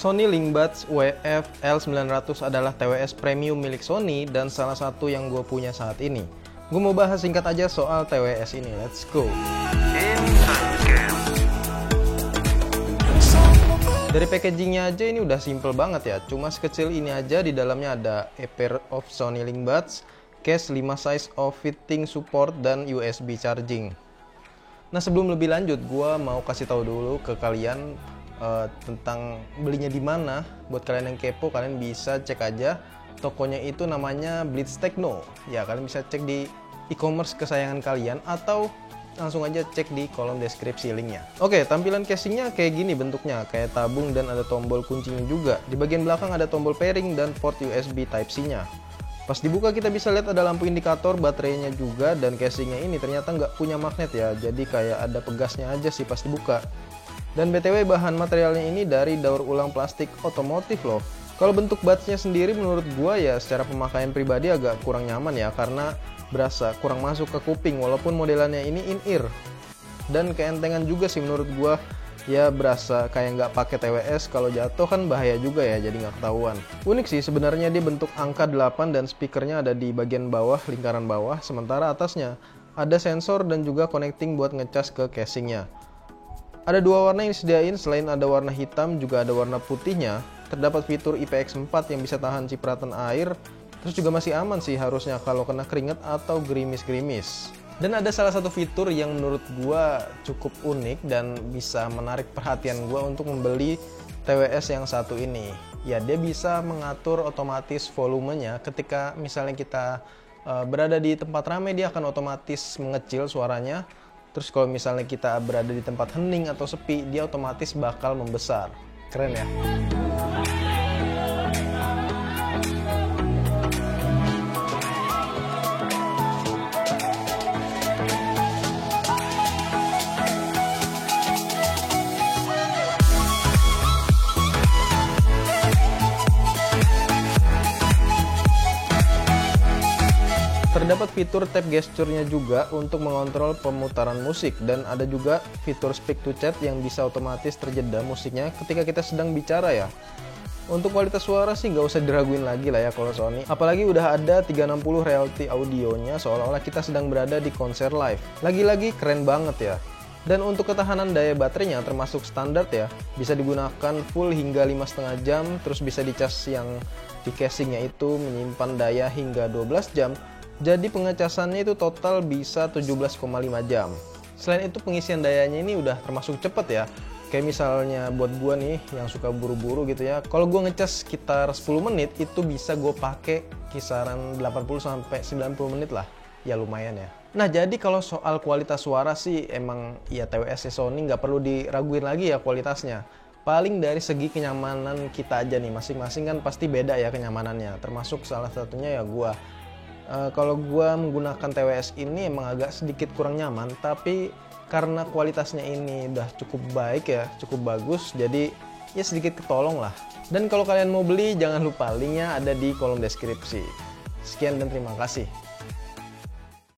Sony Linkbuds WF L900 adalah TWS premium milik Sony dan salah satu yang gue punya saat ini. Gue mau bahas singkat aja soal TWS ini, let's go! Dari packagingnya aja ini udah simple banget ya, cuma sekecil ini aja. Di dalamnya ada a pair of Sony Linkbuds, case 5 size of fitting support, dan USB charging. Nah sebelum lebih lanjut, gue mau kasih tahu dulu ke kalian tentang belinya di mana. Buat kalian yang kepo, kalian bisa cek aja tokonya, itu namanya Blitz Techno. Ya, kalian bisa cek di e-commerce kesayangan kalian atau langsung aja cek di kolom deskripsi linknya. Oke, tampilan casingnya kayak gini bentuknya, kayak tabung dan ada tombol kuncinya juga. Di bagian belakang ada tombol pairing dan port USB Type-C-nya. Pas dibuka kita bisa lihat ada lampu indikator, baterainya juga, dan casingnya ini ternyata nggak punya magnet ya, jadi kayak ada pegasnya aja sih pas dibuka. Dan BTW bahan materialnya ini dari daur ulang plastik otomotif loh. Kalau bentuk budsnya sendiri menurut gua ya secara pemakaian pribadi agak kurang nyaman ya, karena berasa kurang masuk ke kuping walaupun modelannya ini in-ear. Dan keentengan juga sih menurut gua, ya berasa kayak nggak pakai TWS, kalau jatuh kan bahaya juga ya, jadi nggak ketahuan. Unik sih sebenarnya, dia bentuk angka 8 dan speakernya ada di bagian bawah, lingkaran bawah, sementara atasnya ada sensor dan juga connecting buat ngecas ke casingnya. Ada dua warna yang disediain, selain ada warna hitam juga ada warna putihnya. Terdapat fitur IPX4 yang bisa tahan cipratan air, terus juga masih aman sih harusnya kalau kena keringat atau gerimis-gerimis. Dan ada salah satu fitur yang menurut gua cukup unik dan bisa menarik perhatian gua untuk membeli TWS yang satu ini. Ya, dia bisa mengatur otomatis volumenya. Ketika misalnya kita berada di tempat ramai, dia akan otomatis mengecil suaranya. Terus kalau misalnya kita berada di tempat hening atau sepi, dia otomatis bakal membesar. Keren ya? Terdapat fitur tap gesture-nya juga untuk mengontrol pemutaran musik, dan ada juga fitur speak to chat yang bisa otomatis terjeda musiknya ketika kita sedang bicara ya. Untuk kualitas suara sih nggak usah diraguin lagi lah ya kalau Sony. Apalagi udah ada 360 reality audionya, seolah-olah kita sedang berada di konser live. Lagi-lagi keren banget ya. Dan untuk ketahanan daya baterainya termasuk standar ya, bisa digunakan full hingga 5,5 jam, terus bisa dicas yang di casingnya itu menyimpan daya hingga 12 jam. Jadi pengecasannya itu total bisa 17,5 jam. Selain itu pengisian dayanya ini udah termasuk cepet ya. Kayak misalnya buat gua nih yang suka buru-buru gitu ya, kalau gua ngecas sekitar 10 menit itu bisa gua pakai kisaran 80-90 menit lah. Ya lumayan ya. Nah jadi kalau soal kualitas suara sih emang ya TWS Sony nggak perlu diraguin lagi ya kualitasnya. Paling dari segi kenyamanan kita aja nih, masing-masing kan pasti beda ya kenyamanannya. Termasuk salah satunya ya gua. Kalau gue menggunakan TWS ini emang agak sedikit kurang nyaman, tapi karena kualitasnya ini udah cukup baik ya, cukup bagus, jadi ya sedikit ketolong lah. Dan kalau kalian mau beli, jangan lupa linknya ada di kolom deskripsi. Sekian dan terima kasih.